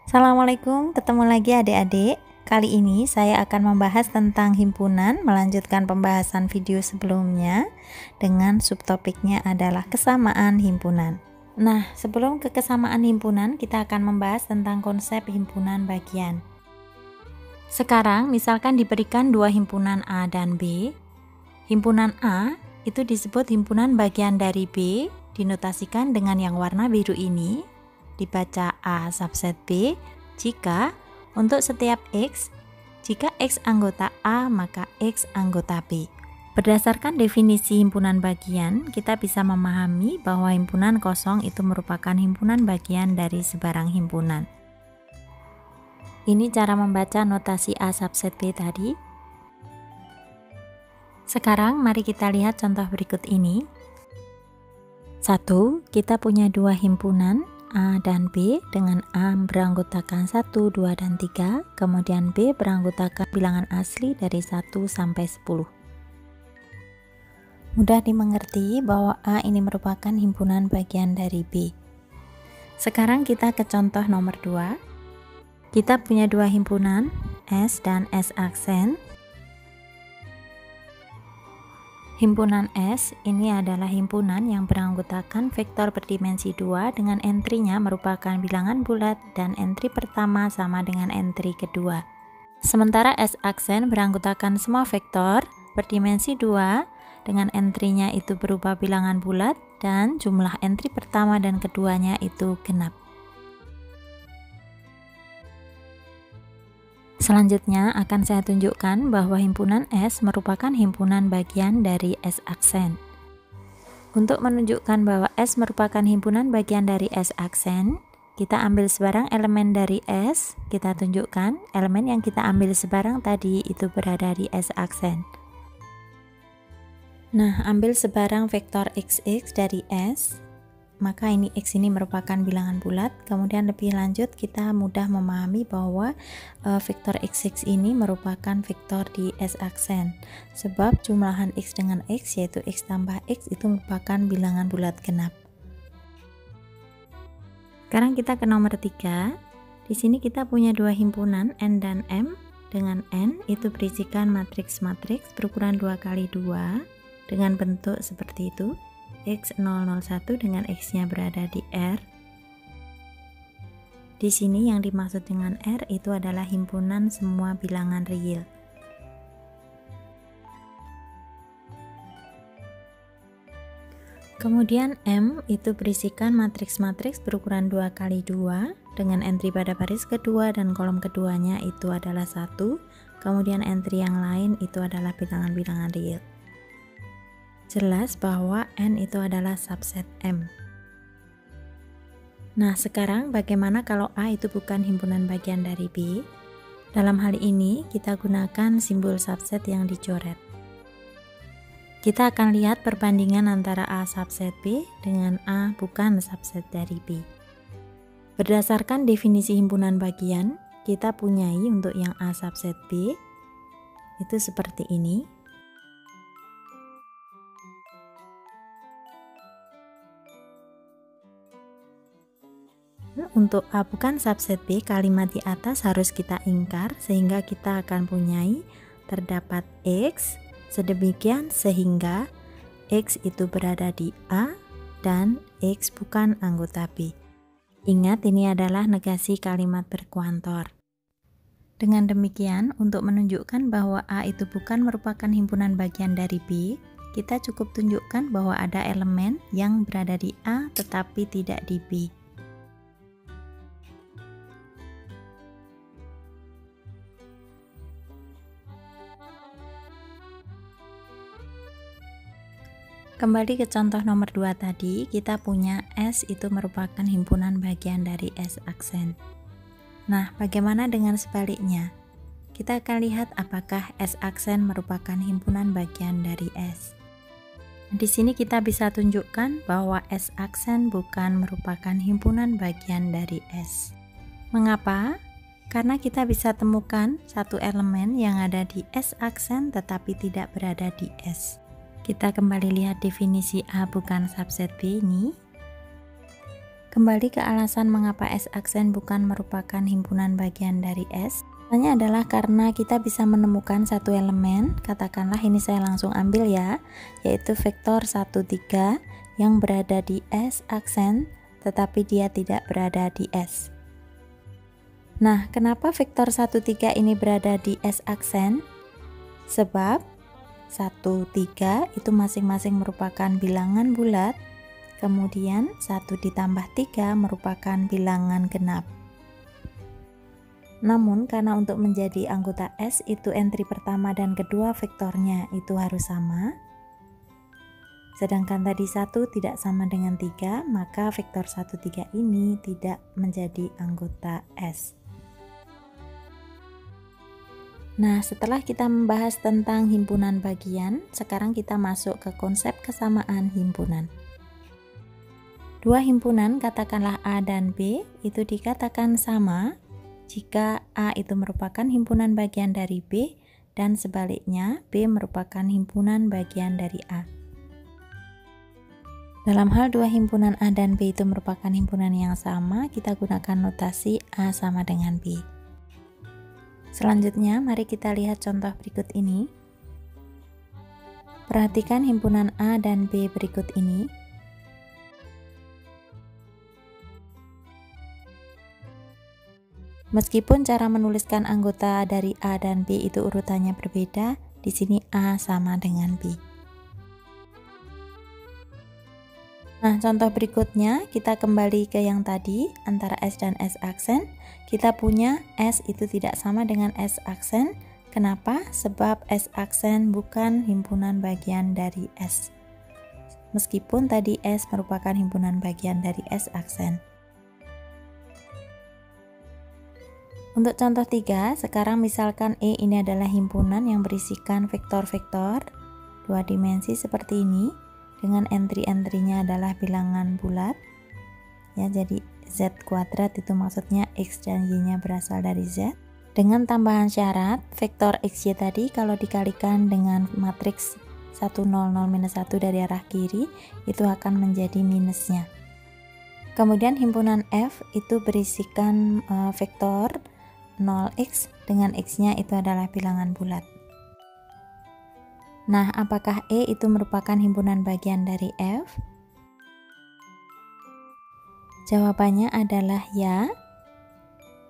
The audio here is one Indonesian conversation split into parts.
Assalamualaikum, ketemu lagi adik-adik. Kali ini saya akan membahas tentang himpunan, melanjutkan pembahasan video sebelumnya dengan subtopiknya adalah kesamaan himpunan. Nah, sebelum ke kesamaan himpunan, kita akan membahas tentang konsep himpunan bagian. Sekarang, misalkan diberikan dua himpunan A dan B. Himpunan A itu disebut himpunan bagian dari B, dinotasikan dengan yang warna biru ini. Dibaca A subset B jika untuk setiap X, jika X anggota A maka X anggota B. Berdasarkan definisi himpunan bagian, kita bisa memahami bahwa himpunan kosong itu merupakan himpunan bagian dari sebarang himpunan. Ini cara membaca notasi A subset B tadi. Sekarang mari kita lihat contoh berikut ini. 1. Kita punya dua himpunan A dan B, dengan A beranggotakan 1, 2, dan 3, kemudian B beranggotakan bilangan asli dari 1 sampai 10. Mudah dimengerti bahwa A ini merupakan himpunan bagian dari B. Sekarang kita ke contoh nomor 2. Kita punya dua himpunan S dan S aksen. Himpunan S ini adalah himpunan yang beranggotakan vektor berdimensi 2 dengan entry-nya merupakan bilangan bulat dan entry pertama sama dengan entry kedua. Sementara S aksen beranggotakan semua vektor berdimensi 2 dengan entry-nya itu berupa bilangan bulat dan jumlah entry pertama dan keduanya itu genap. Selanjutnya akan saya tunjukkan bahwa himpunan S merupakan himpunan bagian dari S aksen. Untuk menunjukkan bahwa S merupakan himpunan bagian dari S aksen, kita ambil sebarang elemen dari S, kita tunjukkan elemen yang kita ambil sebarang tadi itu berada di S aksen. Nah, ambil sebarang vektor XX dari S, maka ini X ini merupakan bilangan bulat. Kemudian lebih lanjut kita mudah memahami bahwa vektor XX ini merupakan vektor di S aksen, sebab jumlahan X dengan X yaitu X tambah X itu merupakan bilangan bulat genap. Sekarang kita ke nomor 3. Di sini kita punya dua himpunan N dan M, dengan N itu berisikan matriks-matriks berukuran 2x2 dengan bentuk seperti itu. X001 dengan X-nya berada di R. Di sini yang dimaksud dengan R itu adalah himpunan semua bilangan real. Kemudian M itu berisikan matriks-matriks berukuran 2x2 dengan entry pada baris kedua dan kolom keduanya itu adalah 1. Kemudian entry yang lain itu adalah bilangan-bilangan real. Jelas bahwa N itu adalah subset M. Nah, sekarang bagaimana kalau A itu bukan himpunan bagian dari B? Dalam hal ini, kita gunakan simbol subset yang dicoret. Kita akan lihat perbandingan antara A subset B dengan A bukan subset dari B. Berdasarkan definisi himpunan bagian, kita punyai untuk yang A subset B itu seperti ini. Untuk A bukan subset B, kalimat di atas harus kita ingkar sehingga kita akan punyai terdapat X sedemikian sehingga X itu berada di A dan X bukan anggota B. Ingat, ini adalah negasi kalimat berkuantor. Dengan demikian, untuk menunjukkan bahwa A itu bukan merupakan himpunan bagian dari B, kita cukup tunjukkan bahwa ada elemen yang berada di A tetapi tidak di B. Kembali ke contoh nomor 2 tadi, kita punya S itu merupakan himpunan bagian dari S aksen. Nah, bagaimana dengan sebaliknya? Kita akan lihat apakah S aksen merupakan himpunan bagian dari S. Di sini kita bisa tunjukkan bahwa S aksen bukan merupakan himpunan bagian dari S. Mengapa? Karena kita bisa temukan satu elemen yang ada di S aksen tetapi tidak berada di S. Kita kembali lihat definisi A bukan subset B ini. Kembali ke alasan mengapa S aksen bukan merupakan himpunan bagian dari S. Alasannya adalah karena kita bisa menemukan satu elemen, katakanlah ini saya langsung ambil ya, yaitu vektor 1, 3 yang berada di S aksen tetapi dia tidak berada di S. Nah, kenapa vektor 1, 3 ini berada di S aksen? Sebab 1, 3 itu masing-masing merupakan bilangan bulat, kemudian 1 ditambah 3 merupakan bilangan genap. Namun karena untuk menjadi anggota S itu entry pertama dan kedua vektornya itu harus sama, sedangkan tadi 1 tidak sama dengan 3, maka vektor 1, 3 ini tidak menjadi anggota S. Nah, setelah kita membahas tentang himpunan bagian, sekarang kita masuk ke konsep kesamaan himpunan. Dua himpunan, katakanlah A dan B, itu dikatakan sama jika A itu merupakan himpunan bagian dari B dan sebaliknya B merupakan himpunan bagian dari A. Dalam hal dua himpunan A dan B itu merupakan himpunan yang sama, kita gunakan notasi A sama dengan B. Selanjutnya, mari kita lihat contoh berikut ini. Perhatikan himpunan A dan B berikut ini. Meskipun cara menuliskan anggota dari A dan B itu urutannya berbeda, di sini A sama dengan B. Nah, contoh berikutnya kita kembali ke yang tadi, antara S dan S aksen. Kita punya S itu tidak sama dengan S aksen. Kenapa? Sebab S aksen bukan himpunan bagian dari S. Meskipun tadi S merupakan himpunan bagian dari S aksen. Untuk contoh 3, sekarang misalkan E ini adalah himpunan yang berisikan vektor-vektor 2 dimensi seperti ini, dengan entry-entrynya adalah bilangan bulat. Ya, jadi Z kuadrat itu maksudnya X dan Y-nya berasal dari Z. Dengan tambahan syarat, vektor XY tadi kalau dikalikan dengan matriks 1, 0, 0, minus 1 dari arah kiri, itu akan menjadi minusnya. Kemudian himpunan F itu berisikan vektor 0x dengan x-nya itu adalah bilangan bulat. Nah, apakah E itu merupakan himpunan bagian dari F? Jawabannya adalah ya.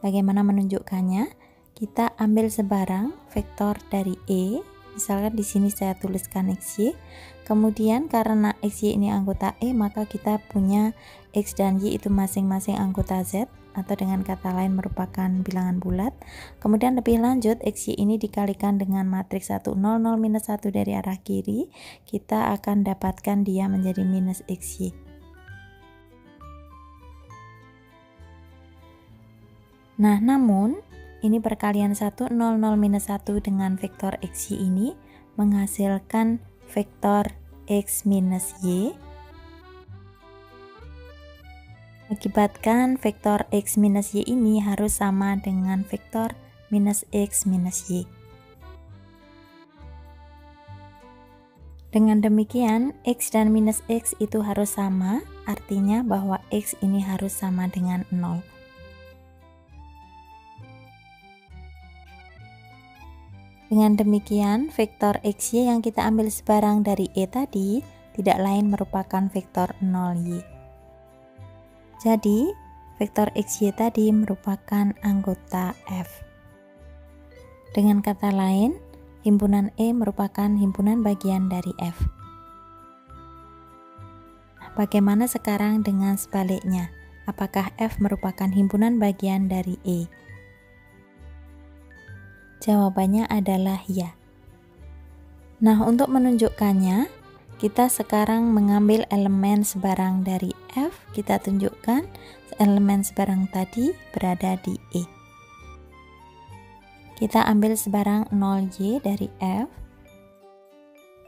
Bagaimana menunjukkannya? Kita ambil sebarang vektor dari E. Misalkan di sini saya tuliskan XY. Kemudian karena XY ini anggota E, maka kita punya X dan Y itu masing-masing anggota Z, atau dengan kata lain merupakan bilangan bulat. Kemudian lebih lanjut, XY ini dikalikan dengan matriks 1, 0, 0, minus 1 dari arah kiri, kita akan dapatkan dia menjadi minus XY. Nah, namun ini perkalian 1, 0, 0, minus 1 dengan vektor XY ini menghasilkan vektor X minus Y, akibatkan vektor X minus Y ini harus sama dengan vektor minus X minus Y. Dengan demikian, X dan minus X itu harus sama, artinya bahwa X ini harus sama dengan 0. Dengan demikian, vektor XY yang kita ambil sebarang dari E tadi tidak lain merupakan vektor 0Y. Jadi, vektor XY tadi merupakan anggota F. Dengan kata lain, himpunan E merupakan himpunan bagian dari F. Bagaimana sekarang dengan sebaliknya? Apakah F merupakan himpunan bagian dari E? Jawabannya adalah ya. Nah, untuk menunjukkannya, kita sekarang mengambil elemen sebarang dari F, kita tunjukkan elemen sebarang tadi berada di E. Kita ambil sebarang 0Y dari F.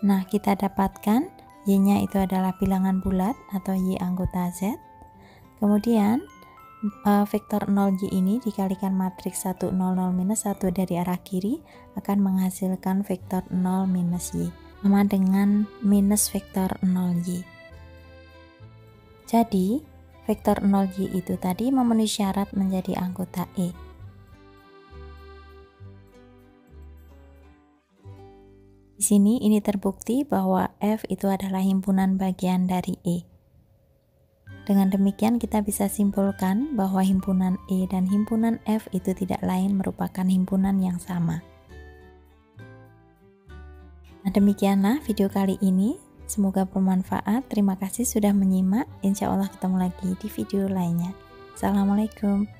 Nah, kita dapatkan Y-nya itu adalah bilangan bulat atau Y anggota Z. Kemudian vektor 0Y ini dikalikan matriks 1, 0, 0, minus 1 dari arah kiri akan menghasilkan vektor 0 minus Y, sama dengan minus vektor 0Y. Jadi, vektor 0Y itu tadi memenuhi syarat menjadi anggota E. Di sini ini terbukti bahwa F itu adalah himpunan bagian dari E. Dengan demikian kita bisa simpulkan bahwa himpunan E dan himpunan F itu tidak lain merupakan himpunan yang sama. Nah, demikianlah video kali ini. Semoga bermanfaat. Terima kasih sudah menyimak. Insya Allah ketemu lagi di video lainnya. Assalamualaikum.